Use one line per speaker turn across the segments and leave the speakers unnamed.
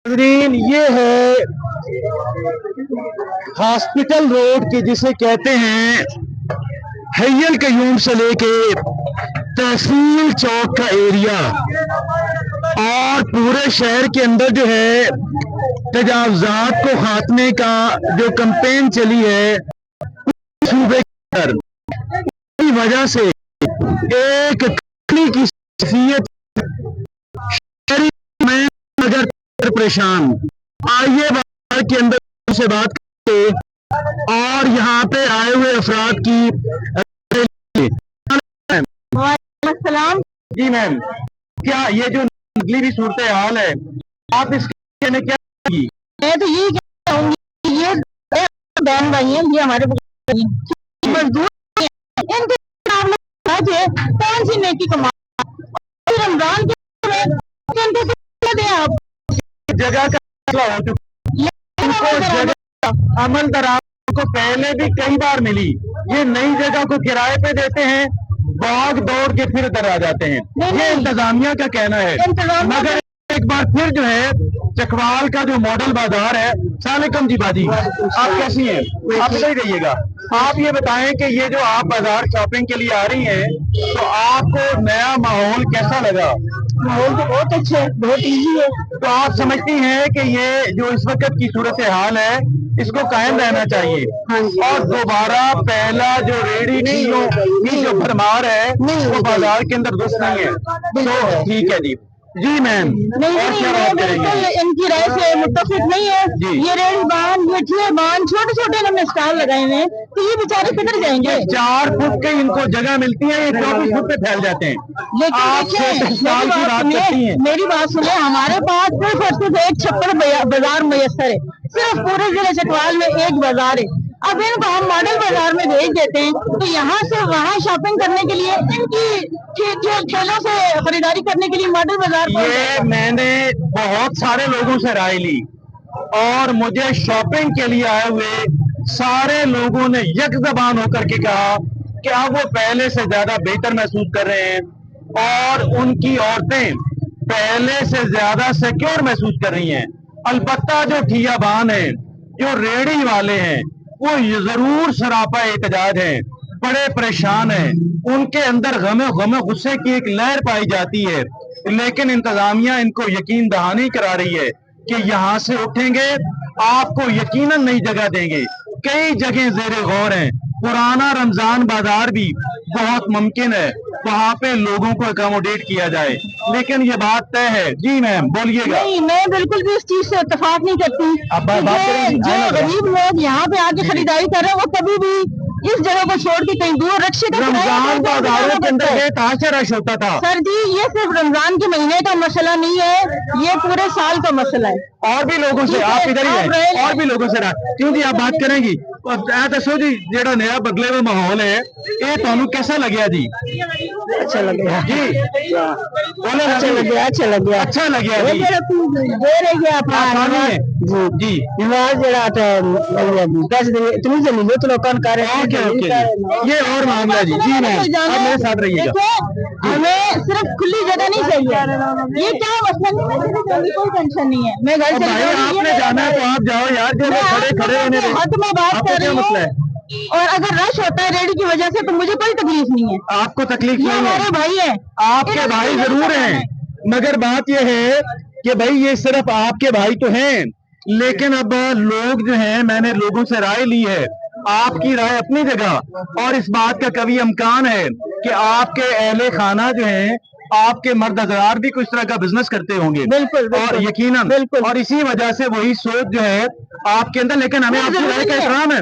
नाज़रीन, ये है हॉस्पिटल रोड की जिसे कहते हैं हैयल कयूम से लेके तहसील चौक का एरिया, और पूरे शहर के अंदर जो है तजावजात को खात्मे का जो कैंपेन चली है सूबे के अंदर, की वजह से एक कंपनी की हैसियत शहरी में अगर परेशान। आइए बाजार के अंदर से बात करते और यहाँ पे आए हुए अफराद की।
वालेकुम।
जी मैम, क्या ये जो नकली भी सूरत हाल है, आप इसके में क्या कहेंगी?
मैं तो यही कहूँगी, ये बहन भाई हैं, ये हमारे मजदूर हैं, इनके कौन सी नेकी कमा रमजान के दे आप
जगह का मसला हो चुका, इनको जगह अमल दरामद को पहले भी कई बार मिली, ये नई जगह को किराए पे देते हैं, भाग दौड़ के फिर इधर आ जाते हैं। ये इंतजामिया का कहना है। मगर एक बार फिर जो है चकवाल का जो मॉडल बाजार है। सलाम जी बाजी, आप कैसी हैं? आप सही रहिएगा। आप ये बताएं कि ये जो आप बाजार शॉपिंग के लिए आ रही हैं, तो आपको नया माहौल कैसा लगा?
माहौल तो बहुत अच्छा है, बहुत इजी है।
तो आप समझती हैं कि ये जो इस वक्त की सूरत हाल है, इसको कायम रहना चाहिए? और दोबारा पहला जो रेडी की जो भरमार है वो बाजार के अंदर दुरुस्त नहीं है। तो ठीक है जी। जी मैम, और क्या बात करेंगे?
इनकी राय से मुत्तफिक नहीं है। ये रेडी बान, ये ठिये बान, छोटे छोटे इन्होंने स्टॉल लगाए हुए हैं, तो ये बेचारे किधर जाएंगे?
4 फुट के इनको जगह मिलती है, ये 24 फुट पे फैल जाते हैं।
लेकिन
स्टॉल की बात करती हैं।
मेरी बात सुने, हमारे पास सिर्फ और सिर्फ एक छप्पर बाजार मैसर है, सिर्फ पूरे जिले चकवाल में एक बाजार है। अब इनको हम मॉडल बाजार में भेज देते हैं, तो यहाँ से वहाँ शॉपिंग करने के लिए, इनकी ठेलों से खरीदारी करने के लिए मॉडल बाजार।
ये मैंने बहुत सारे लोगों से राय ली और मुझे शॉपिंग के लिए आए हुए सारे लोगों ने एक ज़बान होकर के कहा कि अब वो पहले से ज्यादा बेहतर महसूस कर रहे हैं और उनकी औरतें पहले से ज्यादा सिक्योर महसूस कर रही हैं। अलबत्ता जो ठियाबान है, जो रेडी वाले हैं, वो जरूर सरापा एहतजाज है, बड़े परेशान हैं, उनके अंदर गमे गुस्से की एक लहर पाई जाती है। लेकिन इंतजामिया इनको यकीन दहानी करा रही है कि यहाँ से उठेंगे आपको यकीनन नई जगह देंगे। कई जगह ज़ेरे गौर हैं, पुराना रमजान बाजार भी बहुत मुमकिन है वहाँ पे लोगों को अकोमोडेट किया जाए, लेकिन ये बात तय है। जी मैम बोलिएगा।
नहीं, मैं बिल्कुल भी इस चीज से इत्तेफाक नहीं करती। जो गरीब लोग यहाँ पे आके खरीदारी कर रहे हैं, वो कभी भी इस जगह को छोड़ के कहीं दूर रक्शे का
रमजान बाजारों के अंदर बेतहाशा रश होता था।
सर जी, ये सिर्फ रमजान के महीने का मसला नहीं है, ये पूरे साल का मसला है।
और भी लोगों से आप इधर ही हैं, और भी लोगों से क्यों जी आप बात करेंगी? दसो जी, जेड़ा नया बदले हुए माहौल है, ये ਤੁਹਾਨੂੰ कैसा लगे जी?
अच्छा लगे
जी, बोले
अच्छा लगे अच्छा लगे
अच्छा लगे जी।
दे रही है अपना
जी जी
निवास जरा पैसे इतनी जमीन तो लोग कर रहे हैं।
ओके ओके, ये और मामला जी। जी मैम, आप मेरे साथ रहिएगा।
हमें सिर्फ खुली जगह नहीं चाहिए, ये क्या मसला नहीं, कोई टेंशन नहीं है। मैं घर से
आपने जाना है तो आप जाओ यार, जो खड़े खड़े
मैं बात कर रही
मसला है।
और अगर रश होता है रेडी की वजह से, तो मुझे कोई तकलीफ नहीं है।
आपको तकलीफ नहीं है?
हमारे भाई है,
आपके भाई जरूर हैं, मगर बात यह है कि भाई ये सिर्फ आपके भाई तो हैं, लेकिन अब लोग जो हैं, मैंने लोगों से राय ली है, आपकी राय अपनी जगह, और इस बात का कभी इम्कान है कि आपके अहले खाना जो हैं, आपके मर्द हज़रार भी कुछ तरह का बिजनेस करते होंगे।
बिल्कुल,
और यकीनन
बिल्कुल,
और इसी वजह से वही सोच जो है आपके अंदर। लेकिन हमें आपकी राय का एहतराम है,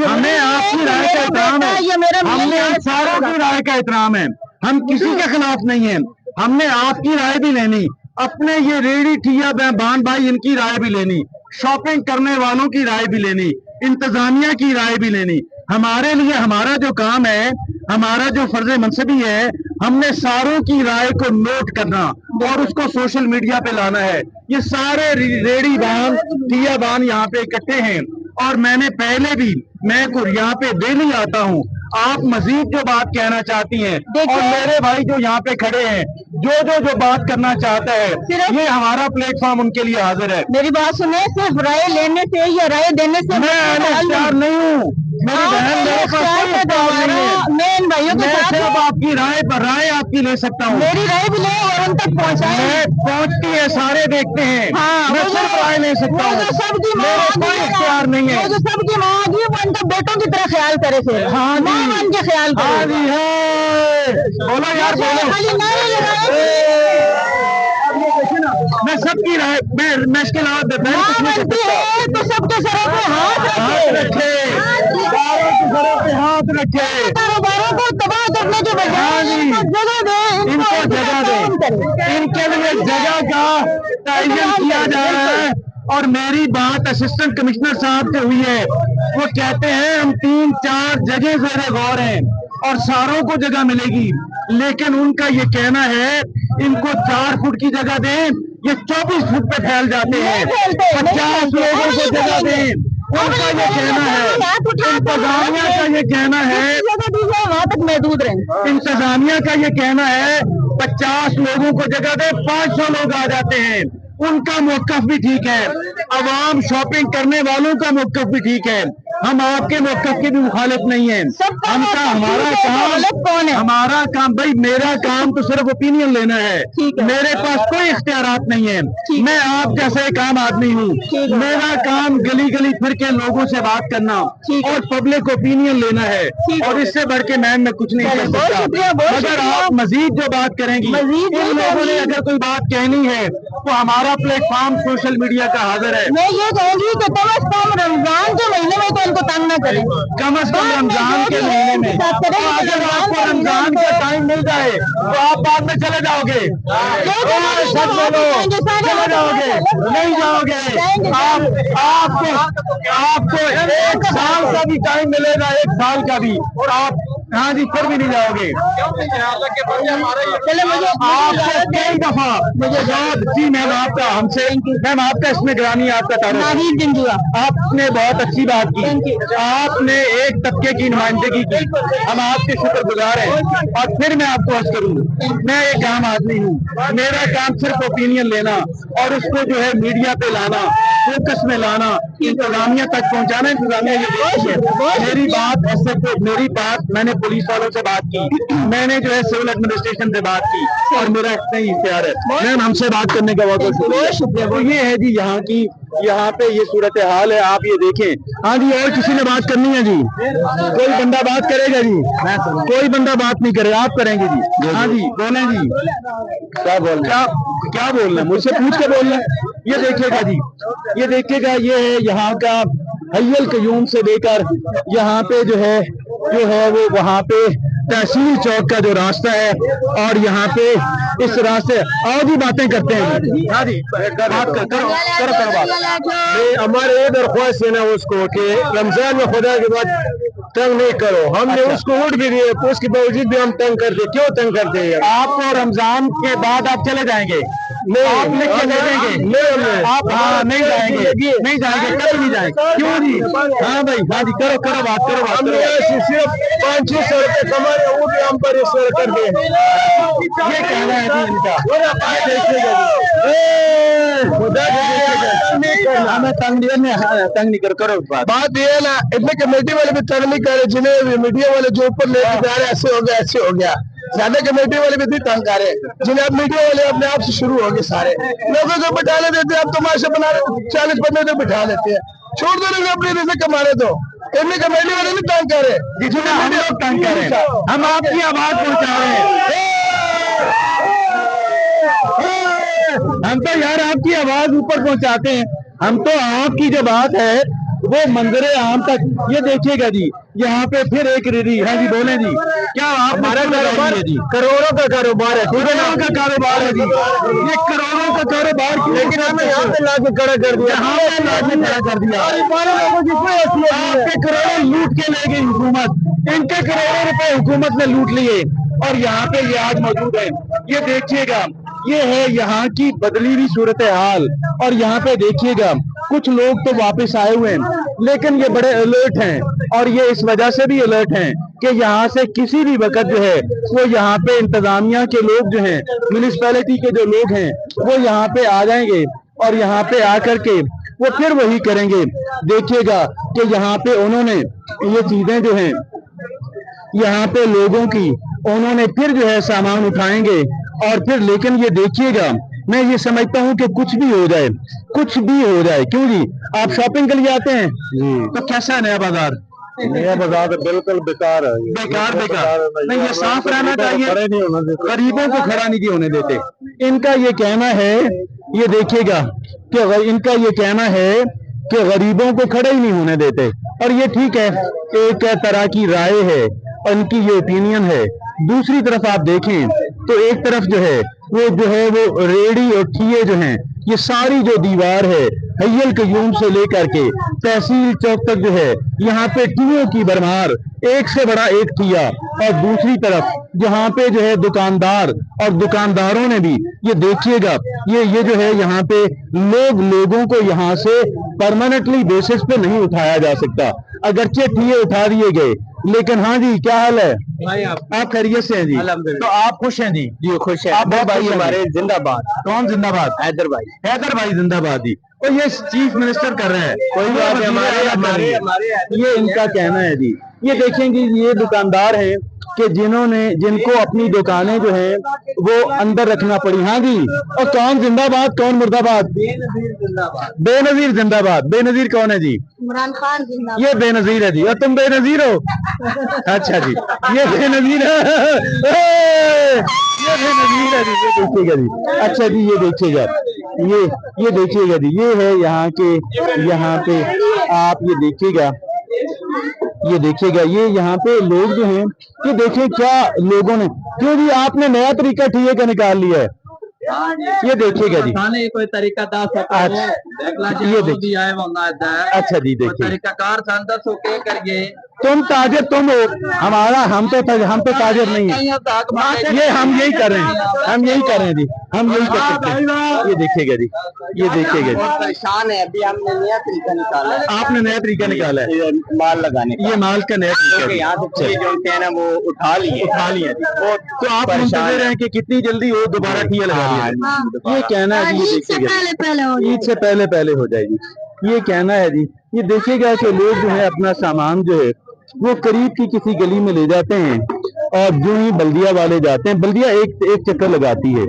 हमें आपकी राय का एहतराम है, हमने सारों की राय का एहतराम है, हम किसी के खिलाफ नहीं है। हमने आपकी राय भी लेनी, अपने ये रेडी ठिया बान भाई इनकी राय भी लेनी, शॉपिंग करने वालों की राय भी लेनी, इंतजामिया की राय भी लेनी। हमारे लिए हमारा जो काम है, हमारा जो फर्ज मनसबी है, हमने सारों की राय को नोट करना और उसको सोशल मीडिया पे लाना है। ये सारे रेडी बान ठिया बान यहाँ पे इकट्ठे हैं, और मैंने पहले भी, मैं यहाँ पे डेली आता हूँ, आप मजीद जो बात कहना चाहती हैं,
देखिए-
और मेरे भाई जो यहाँ पे खड़े हैं, जो बात करना चाहता है,
सिर्फ-
ये हमारा प्लेटफॉर्म उनके लिए हाजिर है।
मेरी बात सुने, सिर्फ राय लेने से या राय देने से
मैं अहल नहीं हूँ, मेरी बहन, मेरे पास कोई इख्तियार नहीं है।
मैं इन भाइयों के
मैं
साथ
सिर्फ
हूँ।
आपकी राय आपकी ले सकता हूँ।
मेरी राय भी ले और उन तक पहुँचाए।
मैं पहुंचती है, सारे देखते हैं।
हाँ,
मैं
वो
सिर्फ
जो-
राय ले सकता
वो
हूँ,
जो सबकी माँ
मेरा
आगी
कोई
है ना,
इख्तियार नहीं है।
वो जो सबकी माँ आगी है, वो उनके बेटों की तरह ख्याल करे थे।
हाँ जी।
माँ बन के ख्याल
हाँ
करे।
जी है, बोलो यार बोलो।
खाली नारे लगाए।
मैं सबकी राय, मैं इसके अलावा
माँ बनती है तो सबके सरों पे हाथ
हाथ
रखे।
रखे, सारों के सरों पे हाथ रखे,
कारोबारों को तबाह करने के
हाँ
बजाय
जी।
इनको जगह दे,
इनको जगह
काम
दे,
करे।
इनके लिए जगह का तयन किया जा रहा है। और मेरी बात असिस्टेंट कमिश्नर साहब से हुई है, वो कहते हैं हम 3-4 जगह ज़ेरे गौर हैं और सारों को जगह मिलेगी, लेकिन उनका ये कहना है इनको 4 फुट की जगह दें, ये 24 फुट पे फैल जाते हैं।
नहीं फैलते,
50
नहीं
लोगों को
फैलते।
जगह दें, उनका ये कहना है। इंतजामिया का ये कहना है,
जगह दी जाए वहाँ तक महदूद रहे।
इंतजामिया का ये कहना है 50 लोगों को जगह दे, 500 लोग आ जाते हैं। उनका मौकफ भी ठीक है, अवाम शॉपिंग करने वालों का मौकफ भी ठीक है। हम आपके मौकफ के भी मुखालिफ नहीं है।
सबका
हमका
मौकफ
हमारा
ठीक है,
काम,
मुखालिफ कौन है?
हमारा काम भाई, मेरा काम तो सिर्फ ओपिनियन लेना है।
ठीक है।
मेरे पास कोई इख्तियारात नहीं है। मैं आप जैसे एक आम आदमी हूँ।
ठीक है।
मेरा काम गली गली फिर के लोगों से बात करना
ठीक है।
और पब्लिक ओपिनियन लेना है,
ठीक है।
और इससे बढ़ के मैं कुछ नहीं कर
बहुत
सकता।
शुक्रिया, बहुत
मगर
शुक्रिया।
आप मजीद जो बात करेंगी,
मजीद
इन
नहीं
लोगों ने
करेंगी।
अगर कोई बात कहनी है तो हमारा प्लेटफॉर्म सोशल मीडिया का हाजिर है।
मैं ये कहूंगी कि कम से कम रमजान के महीने में तो इनको तंग न करें।
कम से कम रमजान के महीने में।
साथ करें,
तो अगर आपको रमजान का टाइम मिल जाए तो आप बाद में चले जाओगे, सच बोलो, चले जाओगे, नहीं जाओगे। आपको 1 साल का भी टाइम मिलेगा, 1 साल का भी, और आप, हाँ जी, फिर भी नहीं जाओगे।
चले मुझे
आपको कई दफा मुझे याद जी, मैम आपका हमसे, मैम आपका इसमें ग्रामी, आपका तारुफ,
नावीद जिंदुआ।
आपने बहुत अच्छी बात की। आपने एक तबके की नुमाइंदगी की, हम आपके शुक्रगुजार हैं। और फिर मैं आपको अर्ज करूं, मैं एक आम आदमी हूँ, मेरा काम सिर्फ ओपिनियन लेना और उसको जो है मीडिया पे लाना, फोकस में लाना, इंतजामिया तक पहुंचाना। इंतजामिया ये देखती है। मेरी बात मैंने पुलिस वालों से बात की, मैंने जो है सिविल एडमिनिस्ट्रेशन से बात की, और मेरा इतना ही इख्तियार है। मैम हमसे बात करने का बहुत बहुत शुक्रिया। तो ये है जी यहाँ की, यहाँ पे ये सूरत हाल है, आप ये देखें। हाँ जी, और किसी ने बात करनी है जी? कोई बंदा बात करेगा जी? कोई बंदा बात नहीं करे, आप करेंगे जी? हाँ जी, बोलें जी। क्या बोलना, क्या बोलना है? मुझसे पूछ के बोलना है। ये देखिएगा जी, ये देखिएगा, ये है यहाँ का हय्यल कयूम से लेकर यहाँ पे जो है वो वहाँ पे तहसील चौक का जो रास्ता है, और यहाँ पे इस रास्ते, और भी बातें करते हैं। हाँ जी, बात करो बात।
हमारे ये दरख्वास्त है ना उसको कि रमजान में खुदा के बाद तंग नहीं करो। हमने उसको वोट भी दिए, उसके बावजूद भी हम तंग करते। क्यों तंग करते हैं?
आपको रमजान के बाद आप चले जाएंगे, आप लिख के दे देंगे, आप हाँ नहीं जाएंगे, नहीं जाएंगे, कभी नहीं जाएंगे। क्यों जी? हाँ भाई, हाँ जी, करो बात करो।
हम सिर्फ 500-600 रुपए कमा रहे, वो भी हम पर इस तरह कर दे।
ये कहना है जी इनका।
खुदा
हमें तंग नहीं करो
बात ये है ना, इतने कमेटी वाले भी तंग नहीं करे, जिन्हें मीडिया वाले जो ऊपर लेके जा रहे हैं, ऐसे हो गया। ज्यादा कमेटी वाले भी नहीं तंग कर रहे, जिन्हें अब मीडिया वाले अपने आप से शुरू हो गए। सारे लोगों को बिठा लेते थे, अब तमाशा बना रहे, 40 बंदे तो बिठा लेते हैं। छोड़ दो लोग अपने रिज़्क कमा रहे, तो इतने कमेटी वाले नहीं तंग कर रहे,
जितना हम लोग तंग कर रहे हैं। हम आपकी आवाज पहुंचा रहे हैं। हम तो यार आपकी आवाज ऊपर पहुंचाते हैं। हम तो आपकी जो बात है वो मंजरे आम तक, ये देखिएगा जी, यहाँ पे फिर एक रेडी। हाँ जी, बोले जी, क्या आप? हमारा कारोबार है जी, करोड़ों का कारोबार है, करोड़ों का कारोबार है जी, ये करोड़ों का कारोबार, लेकिन हमें यहाँ पे ला के खड़ा कर दिया, यहाँ पे ला के खड़ा कर दिया। आपके करोड़ों लूट के ले गई हुकूमत, इनके करोड़ों रुपए हुकूमत ने लूट लिए, और यहाँ पे ये आज मौजूद है। ये देखिएगा, ये है यहाँ की बदली हुई सूरत हाल। और यहाँ पे देखिएगा, कुछ लोग तो वापस आए हुए हैं, लेकिन ये बड़े अलर्ट हैं, और ये इस वजह से भी अलर्ट हैं کہ यहाँ से किसी भी वक्त जो है वो यहाँ पे इंतजामिया के लोग जो हैं, म्यूनिसपैलिटी के जो लोग हैं, वो यहाँ पे आ जाएंगे और यहाँ पे आकर के वो फिर वही करेंगे। देखिएगा कि यहाँ पे उन्होंने ये चीजें जो हैं यहाँ पे लोगों की, उन्होंने फिर जो है सामान उठाएंगे और फिर, लेकिन ये देखिएगा, मैं ये समझता हूँ कि कुछ भी हो जाए, कुछ भी हो जाए, क्यों जी, आप शॉपिंग के लिए आते हैं तो कैसा है नया बाजार?
नया बाजार बिल्कुल बेकार है,
बेकार नहीं, ये साफ रहना चाहिए, गरीबों को खड़ा नहीं होने देते। इनका ये कहना है, ये देखिएगा कि इनका ये कहना है कि गरीबों को खड़े ही नहीं होने देते, और ये ठीक है, एक तरह की राय है, उनकी ये ओपिनियन है। दूसरी तरफ आप देखें तो एक तरफ जो है वो रेडी और ठिये जो हैं, ये सारी जो दीवार है हय्यल कयूम से लेकर के तहसील चौक तक जो है, यहाँ पे ठियों की भरमार, एक से बड़ा एक ठिया। और दूसरी तरफ यहाँ पे जो है दुकानदार, और दुकानदारों ने भी, ये देखिएगा, ये जो है यहाँ पे लोगों को यहाँ से परमानेंटली बेसिस पे नहीं उठाया जा सकता, अगरचे ठिये उठा दिए गए। लेकिन हाँ जी, क्या हाल है
भाई?
आप खैरियत से हैं जी?
अल्हम्दुलिल्लाह।
तो आप खुश हैं जी?
जी खुश है।
आप बहुत
भाई
खुश हैं
हमारे
जी?
जिंदाबाद।
कौन जिंदाबाद?
हैदर भाई।
हैदर भाई जिंदाबाद जी। तो ये चीफ मिनिस्टर कर रहे हैं,
कोई बात नहीं, हमारे
ये इनका कहना है जी। ये देखेंगे, ये दुकानदार हैं कि जिनको अपनी दुकानें जो हैं वो अंदर रखना पड़ी। हाँ जी, और कौन जिंदाबाद, कौन मुर्दाबाद? बेनजीर जिंदाबाद। बेनजीर कौन है जी?
इमरान खान जिंदाबाद।
ये बेनजीर है जी, और तुम बेनजीर हो? अच्छा जी, ये बेनजीर है, ये बेनजीर है जी, ये देखिएगा जी। अच्छा जी, ये देखिएगा, ये देखिएगा जी, ये है यहाँ पे आप ये देखिएगा, ये यहाँ पे लोग जो हैं, ये देखिए क्या लोगों ने, क्यों जी आपने नया तरीका ठिये का निकाल लिया है? ये देखिएगा जी,
कोई तरीका
ये देखिए, अच्छा जी, देखिए
तरीकाकार करिए।
तुम ताजिर तुम हो, हम तो ताजिर नहीं है, ये हम यही कर रहे हैं, हम यही कर रहे हैं जी, हम यही कर सकते हैं। ये देखिएगा जी, ये देखिएगा जी,
परेशान है, अभी हमने नया तरीका निकाला है।
आपने नया तरीका निकाला है
माल लगाने का।
ये माल का नया तरीका है।
यहाँ से जो है ना वो उठा लिए जी।
तो आप मुंतज़िर हैं कि कितनी जल्दी वो दोबारा ठिया लगा दिया? ये कहना है जी, ये देखिएगा, ईद से पहले हो जाएगी, ये कहना है जी। ये देखिएगा कि लोग जो है अपना सामान जो है वो करीब की किसी गली में ले जाते हैं, और जो ही बल्दिया वाले जाते हैं, बल्दिया एक चक्कर लगाती है,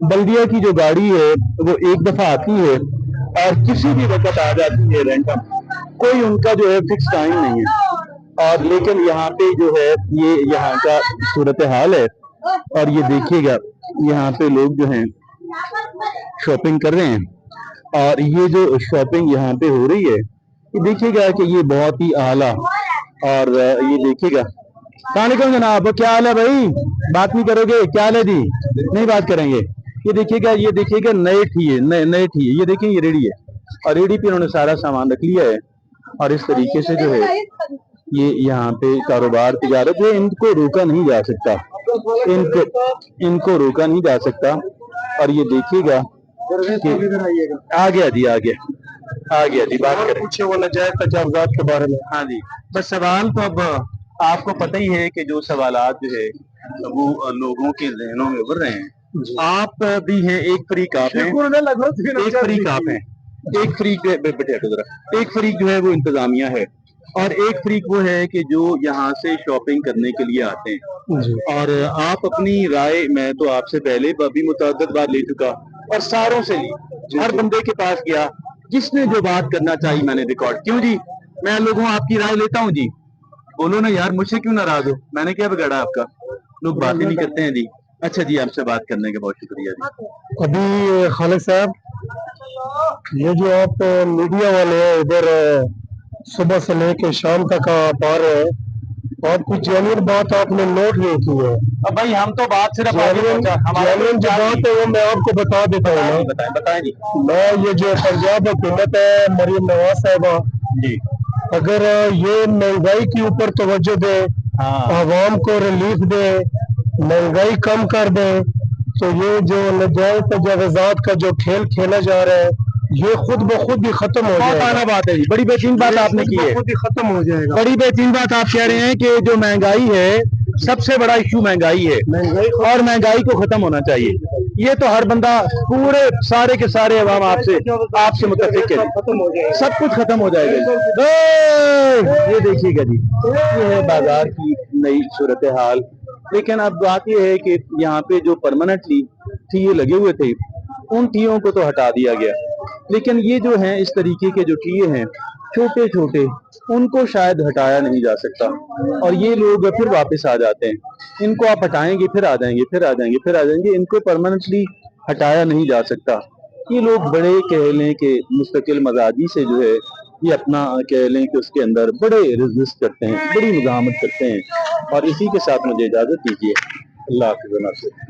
बल्दिया की जो गाड़ी है वो एक दफा आती है और किसी भी वक्त आ जाती है रैंडम, कोई उनका जो है फिक्स टाइम नहीं है। और लेकिन यहाँ पे जो है ये यहाँ का सूरत हाल है, और ये देखिएगा यहाँ पे लोग जो हैं शॉपिंग कर रहे हैं, और ये जो शॉपिंग यहाँ पे हो रही है, ये देखिएगा कि ये बहुत ही आला, और ये देखिएगा। सलामुअलैकुम जनाब, क्या हाल है भाई? बात नहीं करोगे? क्या हाल है जी? नहीं बात करेंगे। ये देखिएगा नए ठिये, ये देखिए, ये रेडी है, और रेडी पे उन्होंने सारा सामान रख लिया है, और इस तरीके से जो है ये यहाँ पे कारोबार तिजारत है, इनको रोका नहीं जा सकता, इनको रोका नहीं जा सकता। और ये देखिएगा कि आ गया जी, बात करें
पूछे वो नाजायज तजावुज़ात के बारे में।
हाँ जी, बस सवाल तो अब आपको पता ही है कि जो सवालात जो है वो लोगों के ज़हनों में उभर रहे हैं। आप भी हैं, एक फरीक आप हैं, एक फरीक जो है वो इंतजामिया है, और एक फरीक वो है कि जो यहाँ से शॉपिंग करने के लिए आते हैं। और आप अपनी राय, मैं तो आपसे पहले भी मुतअद्दिद बार ले चुका, और सारों से ली, हर बंदे के पास गया, जिसने जो बात करना चाहिए मैंने रिकॉर्ड। क्यों जी, मैं लोगों आपकी राय लेता हूँ जी, बोलो ना यार, मुझसे क्यों नाराज हो, मैंने क्या बिगाड़ा आपका? लोग बात ही नहीं करते हैं जी। अच्छा जी, आपसे बात करने के बहुत शुक्रिया जी।
अभी खालिद साहब, ये जो आप मीडिया वाले हैं इधर सुबह से लेके शाम तक आप आ रहे हैं, बहुत कुछ जेन्युइन बात आपने नोट नहीं की है।
अब भाई हम तो बात सिर्फ
जेन्युइन जो बात है वो मैं आपको बता देता हूँ।
बताएं जी।
मैं ये जो पंजाब हुकूमत है, मरियम नवाज साहिबा
जी,
अगर ये महंगाई के ऊपर तवज्जो दे, आवाम को रिलीफ दे, महंगाई कम कर दे, तो ये जो नाजायज तजावुज़ात का जो खेल खेला जा रहा है ये खुद ब खुद ही खत्म हो
बहुत
जाएगा,
आला बात है जी, बड़ी बेहतरीन बात आपने की है।
खुद ही खत्म हो जाएगा।
बड़ी बेहतरीन बात आप कह रहे हैं कि जो महंगाई है, सबसे बड़ा इश्यू महंगाई है और महंगाई को खत्म होना चाहिए। ये तो हर बंदा, पूरे सारे के सारे अवाम आपसे मुत्तफिक है,
खत्म हो जाएगा।
सब कुछ खत्म हो जाएगा जी। ये देखिएगा जी, ये है बाजार की नई सूरत हाल। लेकिन अब बात ये है कि यहाँ पे जो परमानेंटली ठिये लगे हुए थे, उन ठियों को तो हटा दिया गया, लेकिन ये जो हैं इस तरीके के जो ठिये हैं छोटे छोटे, उनको शायद हटाया नहीं जा सकता और ये लोग फिर वापस आ जाते हैं। इनको आप हटाएंगे फिर आ जाएंगे, फिर आ जाएंगे, फिर आ जाएंगे, इनको परमानेंटली हटाया नहीं जा सकता। ये लोग बड़े कह लें कि मुस्तकिल मजाजी से जो है ये अपना कह लें कि उसके अंदर बड़े रेजिस्ट करते हैं, बड़ी मुज़ाहमत करते हैं। और इसी के साथ मुझे इजाज़त दीजिए। अल्लाह हाफ़िज़।